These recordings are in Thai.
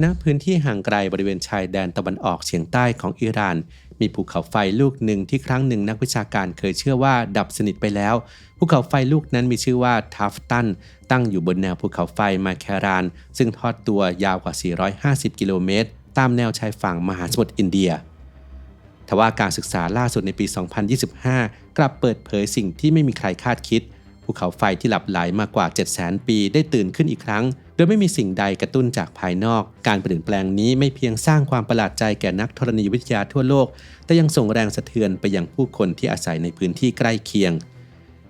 ณพื้นที่ห่างไกลบริเวณชายแดนตะวันออกเฉียงใต้ของอิหร่านมีภูเขาไฟลูกหนึ่งที่ครั้งหนึ่งนักวิชาการเคยเชื่อว่าดับสนิทไปแล้วภูเขาไฟลูกนั้นมีชื่อว่าทัฟตันตั้งอยู่บนแนวภูเขาไฟมาแครานซึ่งทอดตัวยาวกว่า450กิโลเมตรตามแนวชายฝั่งมหาสมุทรอินเดียทว่าการศึกษาล่าสุดในปี 2025 กลับเปิดเผยสิ่งที่ไม่มีใครคาดคิดภูเขาไฟที่หลับไหลมากว่า 700,000 ปีได้ตื่นขึ้นอีกครั้งโดยไม่มีสิ่งใดกระตุ้นจากภายนอกการเปลี่ยนแปลงนี้ไม่เพียงสร้างความประหลาดใจแก่นักธรณีวิทยาทั่วโลกแต่ยังส่งแรงสะเทือนไปยังผู้คนที่อาศัยในพื้นที่ใกล้เคียง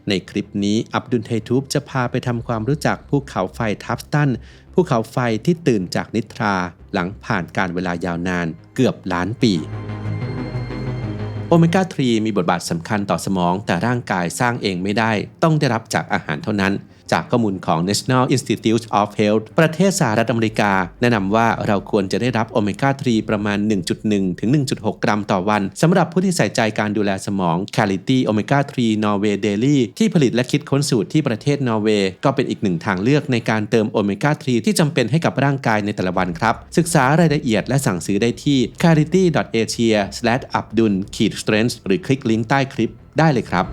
ในคลิปนี้อับดุลไททูบจะพาไปทำความรู้จักภูเขาไฟทัฟตันภูเขาไฟที่ตื่นจากนิทราหลังผ่านการเวลายาวนานเกือบล้านปีโอเมก้า 3 มีบทบาทสำคัญต่อสมองแต่ร่างกายสร้างเองไม่ได้ต้องได้รับจากอาหารเท่านั้นจากข้อมูลของ National Institute of Health ประเทศสหรัฐอเมริกาแนะนำว่าเราควรจะได้รับโอเมก้า 3 ประมาณ 1.1 ถึง 1.6 กรัมต่อวันสำหรับผู้ที่ใส่ใจการดูแลสมอง Quality Omega 3 Norway Daily ที่ผลิตและคิดค้นสูตรที่ประเทศนอร์เวย์ก็เป็นอีกหนึ่งทางเลือกในการเติมโอเมก้า 3 ที่จำเป็นให้กับร่างกายในแต่ละวันครับศึกษารายละเอียดและสั่งซื้อได้ที่ quality.asia/abdul-strength หรือคลิกลิงก์ใต้คลิปได้เลยครับ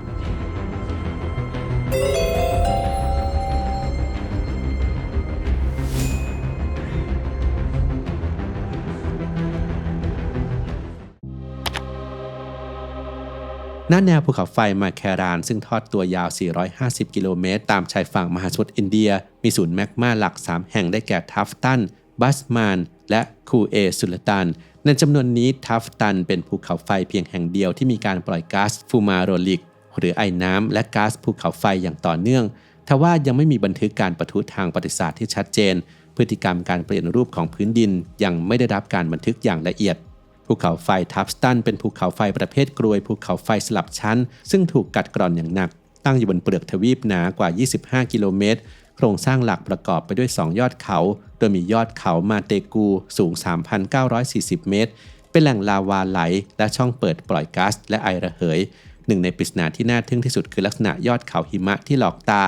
ณแนวภูเขาไฟมาแครานซึ่งทอดตัวยาว450กิโลเมตรตามชายฝั่งมหาสมุทรอินเดียมีศูนย์แมกมาหลัก3แห่งได้แก่ทัฟตันบัสมานและคูเอสุลตันในจำนวนนี้ทัฟตันเป็นภูเขาไฟเพียงแห่งเดียวที่มีการปล่อยก๊าซฟูมาโรลิกหรือไอน้ำและก๊าซภูเขาไฟอย่างต่อเนื่องทว่ายังไม่มีบันทึกการปะทุทางประวัติศาสตร์ที่ชัดเจนพฤติกรรมการเปลี่ยนรูปของพื้นดินยังไม่ได้รับการบันทึกอย่างละเอียดภูเขาไฟทัฟตันเป็นภูเขาไฟประเภทกรวยภูเขาไฟสลับชั้นซึ่งถูกกัดกร่อนอย่างหนักตั้งอยู่บนเปลือกทวีปหนากว่า25กิโลเมตรโครงสร้างหลักประกอบไปด้วย2ยอดเขาโดยมียอดเขามาเตกูสูง 3,940 เมตรเป็นแหล่งลาวาไหลและช่องเปิดปล่อยก๊าซและไอระเหยหนึ่งในปริศนาที่น่าทึ่งที่สุดคือลักษณะยอดเขาหิมะที่หลอกตา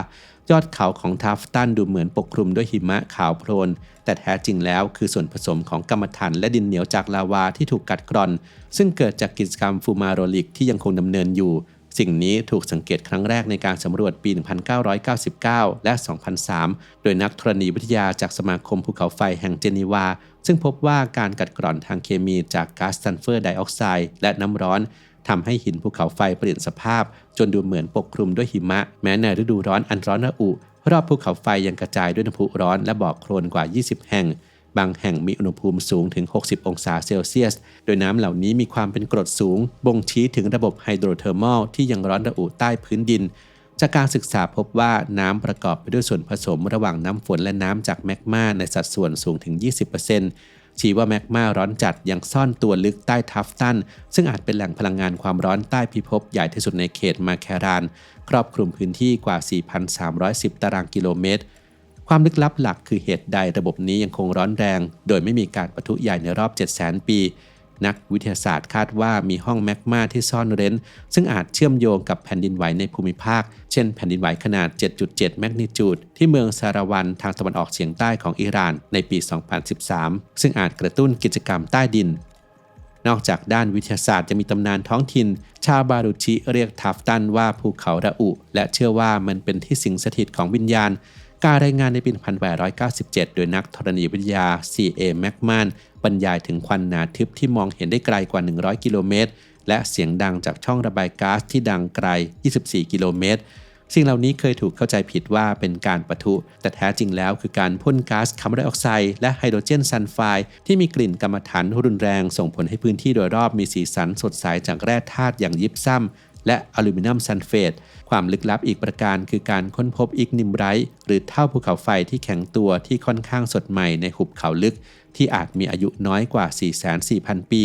ยอดเขาของทัฟตันดูเหมือนปกคลุมด้วยหิมะขาวโพลนแต่แท้จริงแล้วคือส่วนผสมของกรรมฐานและดินเหนียวจากลาวาที่ถูกกัดกร่อนซึ่งเกิดจากกิจกรรมฟูมาโรลิกที่ยังคงดำเนินอยู่สิ่งนี้ถูกสังเกตครั้งแรกในการสำรวจปี 1999 และ 2003 โดยนักธรณีวิทยาจากสมาคมภูเขาไฟแห่งเจนีวาซึ่งพบว่าการกัดกร่อนทางเคมีจากก๊าซซัลเฟอร์ไดออกไซด์และน้ำร้อนทำให้หินภูเขาไฟเปลี่ยนสภาพจนดูเหมือนปกคลุมด้วยหิมะแม้ในฤดูร้อนอันร้อนระอุรอบภูเขาไฟยังกระจายด้วยน้ำพุร้อนและบ่อโคลนกว่า20แห่งบางแห่งมีอุณหภูมิสูงถึง60องศาเซลเซียสโดยน้ำเหล่านี้มีความเป็นกรดสูงบ่งชี้ถึงระบบไฮโดรเทอร์มอลที่ยังร้อนระอุใต้พื้นดินจากการศึกษาพบว่าน้ำประกอบไปด้วยส่วนผสมระหว่างน้ำฝนและน้ำจากแมกมาในสัดส่วนสูงถึง 20%ชี้ว่าแมกมาร้อนจัดยังซ่อนตัวลึกใต้ทัฟตันซึ่งอาจเป็นแหล่งพลังงานความร้อนใต้พิภพใหญ่ที่สุดในเขตมาแครานครอบคลุมพื้นที่กว่า 4,310 ตารางกิโลเมตรความลึกลับหลักคือเหตุใดระบบนี้ยังคงร้อนแรงโดยไม่มีการปะทุใหญ่ในรอบ 700,000 ปีนักวิทยาศาสตร์คาดว่ามีห้องแมกมาที่ซ่อนเร้นซึ่งอาจเชื่อมโยงกับแผ่นดินไหวในภูมิภาคเช่นแผ่นดินไหวขนาด 7.7 แมกนิจูดที่เมืองซารวันทางตะวันออกเฉียงใต้ของอิหร่านในปี 2013 ซึ่งอาจกระตุ้นกิจกรรมใต้ดินนอกจากด้านวิทยาศาสตร์จะมีตำนานท้องถิ่นชาวบารุชิเรียกทัฟตันว่าภูเขาระอุและเชื่อว่ามันเป็นที่สิงสถิตของวิญญาณการรายงานในปี 1897 โดยนักธรณีวิทยา C.A. แมกมานบรรยายถึงควันหนาทึบที่มองเห็นได้ไกลกว่า100กิโลเมตรและเสียงดังจากช่องระบายก๊าซที่ดังไกล24กิโลเมตรสิ่งเหล่านี้เคยถูกเข้าใจผิดว่าเป็นการปะทุแต่แท้จริงแล้วคือการพ่นก๊าซคาร์บอนไดออกไซด์และไฮโดรเจนซัลไฟด์ที่มีกลิ่นกรรมฐานรุนแรงส่งผลให้พื้นที่โดยรอบมีสีสันสดใสจากแร่ธาตุอย่างยิปซัมและอลูมิเนียมซัลเฟตความลึกลับอีกประการคือการค้นพบอิกนิมไรต์หรือเท่าภูเขาไฟที่แข็งตัวที่ค่อนข้างสดใหม่ในหุบเขาลึกที่อาจมีอายุน้อยกว่า 44,000 ปี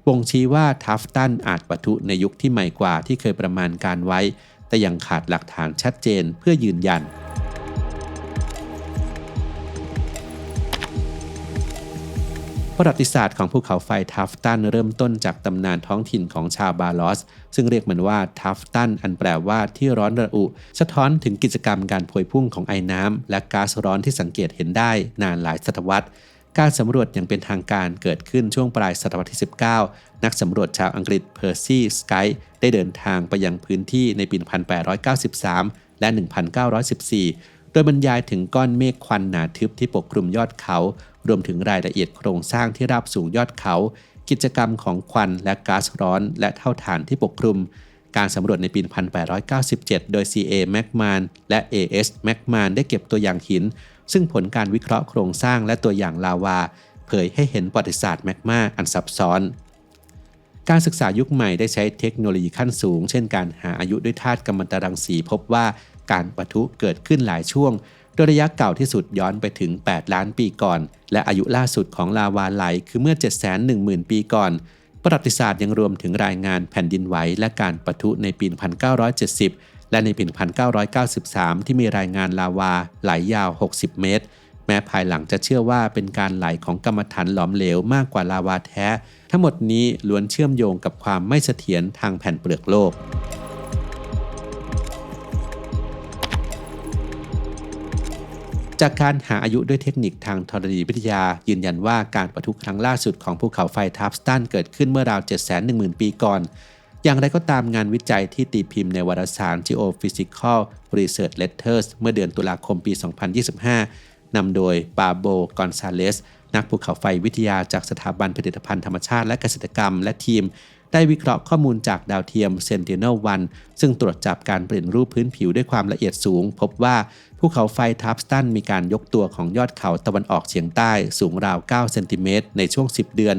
บ่งชี้ว่าทัฟตันอาจปะทุในยุคที่ใหม่กว่าที่เคยประมาณการไว้แต่ยังขาดหลักฐานชัดเจนเพื่อยืนยันประวัติศาสตร์ของภูเขาไฟทัฟตันเริ่มต้นจากตำนานท้องถิ่นของชาวบาลอสซึ่งเรียกมันว่าทัฟตันอันแปลว่าที่ร้อนระอุสะท้อนถึงกิจกรรมการพวยพุ่งของไอน้ำและก๊าซร้อนที่สังเกตเห็นได้นานหลายศตวรรษ การสำรวจอย่างเป็นทางการเกิดขึ้นช่วงปลายศตวรรษที่ 19 นักสำรวจชาวอังกฤษเพอร์ซี่สไกท์ได้เดินทางไปยังพื้นที่ในปี 1893 และ 1914 โดยบรรยายถึงก้อนเมฆควันหนาทึบที่ปกคลุมยอดเขารวมถึงรายละเอียดโครงสร้างที่ราบสูงยอดเขากิจกรรมของควันและก๊าซร้อนและเท่าฐานที่ปกคลุมการสำรวจในปี 1897 โดย C.A. McMahon และ A.S. McMahon ได้เก็บตัวอย่างหินซึ่งผลการวิเคราะห์โครงสร้างและตัวอย่างลาวาเผยให้เห็นประวัติศาสตร์แมกมาอันซับซ้อนการศึกษายุคใหม่ได้ใช้เทคโนโลยีขั้นสูงเช่นการหาอายุด้วยธาตุกัมมันตรังสีพบว่าการปะทุเกิดขึ้นหลายช่วงโดยระยะเก่าที่สุดย้อนไปถึง 8 ล้านปีก่อนและอายุล่าสุดของลาวาไหลคือเมื่อ 710,000 ปีก่อนประวัติศาสตร์ยังรวมถึงรายงานแผ่นดินไหวและการปะทุในปี 1970 และในปี 1993 ที่มีรายงานลาวาไหลยาว 60 เมตรแม้ภายหลังจะเชื่อว่าเป็นการไหลของกัมมันถันหลอมเหลวมากกว่าลาวาแท้ทั้งหมดนี้ล้วนเชื่อมโยงกับความไม่เสถียรทางแผ่นเปลือกโลกจากการหาอายุด้วยเทคนิคทางธรณีวิทยายืนยันว่าการปะทุครั้งล่าสุดของภูเขาไฟทับสตันเกิดขึ้นเมื่อราว 710,000 ปีก่อนอย่างไรก็ตามงานวิจัยที่ตีพิมพ์ในวารสาร Geophysical Research Letters เมื่อเดือนตุลาคมปี 2025 นำโดยปาโบ กอนซาเลสนักภูเขาไฟวิทยาจากสถาบันผลิตภัณฑ์ธรรมชาติและเกษตรกรรมและทีมได้วิเคราะห์ข้อมูลจากดาวเทียม Sentinel-1 ซึ่งตรวจจับการเปลี่ยนรูปพื้นผิวด้วยความละเอียดสูงพบว่าภูเขาไฟทับสตันมีการยกตัวของยอดเขาตะวันออกเฉียงใต้สูงราว 9 เซนติเมตรในช่วง 10 เดือน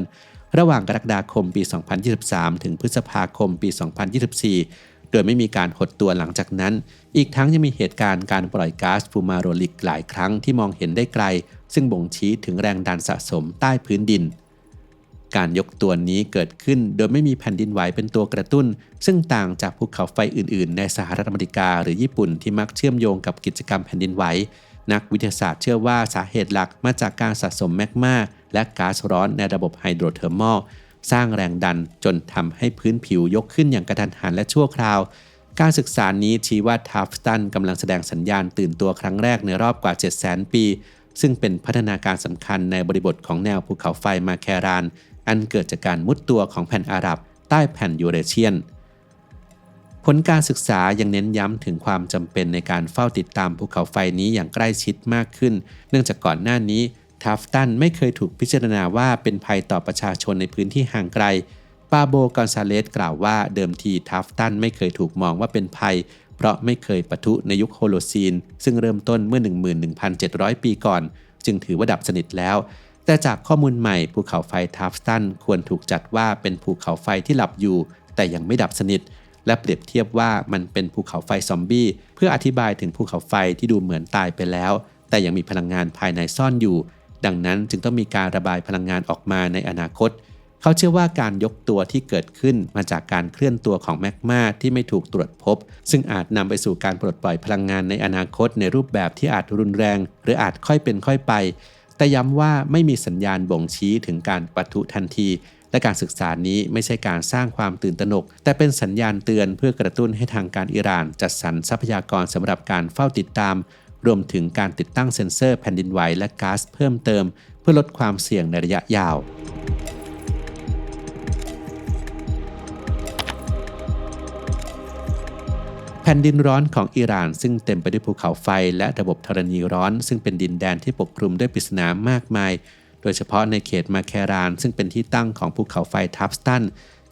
ระหว่างกรกฎาคมปี 2023 ถึงพฤษภาคมปี 2024 โดยไม่มีการหดตัวหลังจากนั้นอีกทั้งยังมีเหตุการณ์การปล่อยก๊าซฟูมาโรลิกหลายครั้งที่มองเห็นได้ไกลซึ่งบ่งชี้ถึงแรงดันสะสมใต้พื้นดินการยกตัวนี้เกิดขึ้นโดยไม่มีแผ่นดินไหวเป็นตัวกระตุ้นซึ่งต่างจากภูเขาไฟอื่นๆในสหรัฐอเมริกาหรือญี่ปุ่นที่มักเชื่อมโยงกับกิจกรรมแผ่นดินไหวนักวิทยาศาสตร์เชื่อว่าสาเหตุหลักมาจากการสะสมแมกมาและก๊าซร้อนในระบบไฮโดรเทอร์มอลสร้างแรงดันจนทำให้พื้นผิวยกขึ้นอย่างกระทันหันและชั่วคราวการศึกษานี้ชี้ว่าทัฟสตันกำลังแสดงสัญญาณตื่นตัวครั้งแรกในรอบกว่า 700,000 ปีซึ่งเป็นพัฒนาการสำคัญในบริบทของแนวภูเขาไฟมาแครานอันเกิดจากการมุดตัวของแผ่นอาหรับใต้แผ่นยูเรเชียนผลการศึกษายังเน้นย้ำถึงความจำเป็นในการเฝ้าติดตามภูเขาไฟนี้อย่างใกล้ชิดมากขึ้นเนื่องจากก่อนหน้านี้ทัฟสตันไม่เคยถูกพิจารณาว่าเป็นภัยต่อประชาชนในพื้นที่ห่างไกลปาโบ กอนซาเลสกล่าวว่าเดิมทีทัฟสตันไม่เคยถูกมองว่าเป็นภัยเพราะไม่เคยปะทุในยุคโฮโลซีนซึ่งเริ่มต้นเมื่อ 11,700 ปีก่อนจึงถือว่าดับสนิทแล้วแต่จากข้อมูลใหม่ภูเขาไฟทัฟสตันควรถูกจัดว่าเป็นภูเขาไฟที่หลับอยู่แต่ยังไม่ดับสนิทและเปรียบเทียบว่ามันเป็นภูเขาไฟซอมบี้เพื่ออธิบายถึงภูเขาไฟที่ดูเหมือนตายไปแล้วแต่ยังมีพลังงานภายในซ่อนอยู่ดังนั้นจึงต้องมีการระบายพลังงานออกมาในอนาคตเขาเชื่อว่าการยกตัวที่เกิดขึ้นมาจากการเคลื่อนตัวของแมกมาที่ไม่ถูกตรวจพบซึ่งอาจนำไปสู่การปลดปล่อยพลังงานในอนาคตในรูปแบบที่อาจรุนแรงหรืออาจค่อยเป็นค่อยไปแต่ย้ำว่าไม่มีสัญญาณบ่งชี้ถึงการปะทุทันทีและการศึกษานี้ไม่ใช่การสร้างความตื่นตระหนกแต่เป็นสัญญาณเตือนเพื่อกระตุ้นให้ทางการอิหร่านจัดสรรทรัพยากรสำหรับการเฝ้าติดตามรวมถึงการติดตั้งเซ็นเซอร์แผ่นดินไหวและก๊าซเพิ่มเติมเพื่อลดความเสี่ยงในระยะยาวแผ่นดินร้อนของอิหร่านซึ่งเต็มไปด้วยภูเขาไฟและระบบธรณีร้อนซึ่งเป็นดินแดนที่ปกคลุมด้วยปริศนามากมายโดยเฉพาะในเขตมาแครานซึ่งเป็นที่ตั้งของภูเขาไฟทัฟสตัน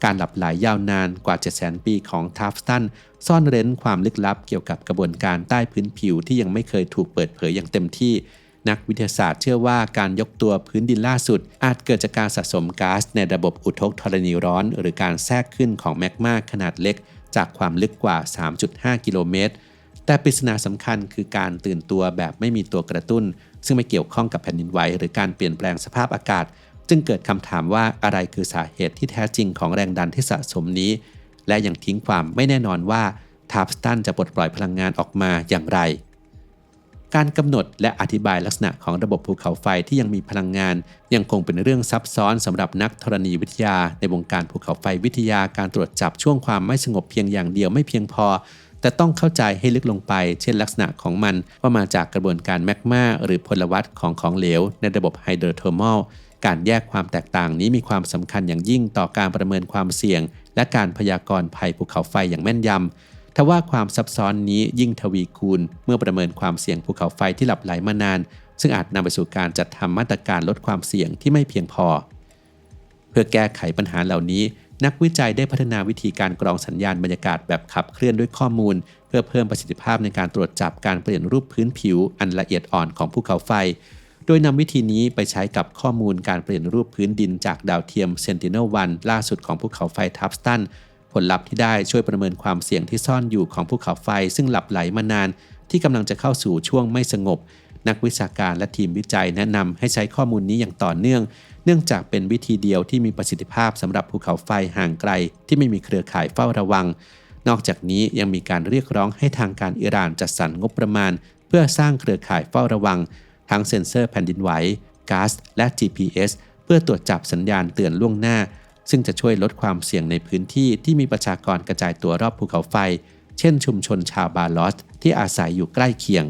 การหลับไหลยาวนานกว่า 700,000 ปีของทัฟสตันซ่อนเร้นความลึกลับเกี่ยวกับกระบวนการใต้พื้นผิวที่ยังไม่เคยถูกเปิดเผยอย่างเต็มที่นักวิทยาศาสตร์เชื่อว่าการยกตัวพื้นดินล่าสุดอาจเกิดจากการสะสมก๊าซในระบบอุทกธรณีร้อนหรือการแทรกขึ้นของแมกมาขนาดเล็กจากความลึกกว่า 3.5 กิโลเมตรแต่ปริศนาสำคัญคือการตื่นตัวแบบไม่มีตัวกระตุ้นซึ่งไม่เกี่ยวข้องกับแผ่นดินไหวหรือการเปลี่ยนแปลงสภาพอากาศจึงเกิดคำถามว่าอะไรคือสาเหตุที่แท้จริงของแรงดันที่สะสมนี้และยังทิ้งความไม่แน่นอนว่าทัฟสตันจะปลดปล่อยพลังงานออกมาอย่างไรการกำหนดและอธิบายลักษณะของระบบภูเขาไฟที่ยังมีพลังงานยังคงเป็นเรื่องซับซ้อนสำหรับนักธรณีวิทยาในวงการภูเขาไฟวิทยาการตรวจจับช่วงความไม่สงบเพียงอย่างเดียวไม่เพียงพอ แต่ต้องเข้าใจให้ลึกลงไปเช่นลักษณะของมันว่ามาจากกระบวนการแมกมาหรือพลวัตของเหลวในระบบไฮโดรเทอร์มัลการแยกความแตกต่างนี้มีความสำคัญอย่างยิ่งต่อการประเมินความเสี่ยงและการพยากรณ์ภัยภูเขาไฟอย่างแม่นยำทว่าความซับซ้อนนี้ยิ่งทวีคูณเมื่อประเมินความเสี่ยงภูเขาไฟที่หลับไหลมานานซึ่งอาจนำไปสู่การจัดทำมาตรการลดความเสี่ยงที่ไม่เพียงพอเพื่อแก้ไขปัญหาเหล่านี้นักวิจัยได้พัฒนาวิธีการกรองสัญญาณบรรยากาศแบบขับเคลื่อนด้วยข้อมูลเพื่อเพิ่มประสิทธิภาพในการตรวจจับการเปลี่ยนรูปพื้นผิวอันละเอียดอ่อนของภูเขาไฟโดยนำวิธีนี้ไปใช้กับข้อมูลการเปลี่ยนรูปพื้นดินจากดาวเทียม Sentinel-1 ล่าสุดของภูเขาไฟทับสตันผลลัพธ์ที่ได้ช่วยประเมินความเสี่ยงที่ซ่อนอยู่ของภูเขาไฟซึ่งหลับไหลมานานที่กำลังจะเข้าสู่ช่วงไม่สงบนักวิชาการและทีมวิจัยแนะนำให้ใช้ข้อมูลนี้อย่างต่อเนื่องจากเป็นวิธีเดียวที่มีประสิทธิภาพสำหรับภูเขาไฟห่างไกลที่ไม่มีเครือข่ายเฝ้าระวังนอกจากนี้ยังมีการเรียกร้องให้ทางการอิหร่านจัดสรรงบประมาณเพื่อสร้างเครือข่ายเฝ้าระวังทั้งเซ็นเซอร์แผ่นดินไหวก๊าซและ GPS เพื่อตรวจจับสัญญาณเตือนล่วงหน้าซึ่งจะช่วยลดความเสี่ยงในพื้นที่ที่มีประชากรกระจายตัวรอบภูเขาไฟเช่นชุมชนชาวบาลอสที่อาศัยอยู่ใกล้เคียง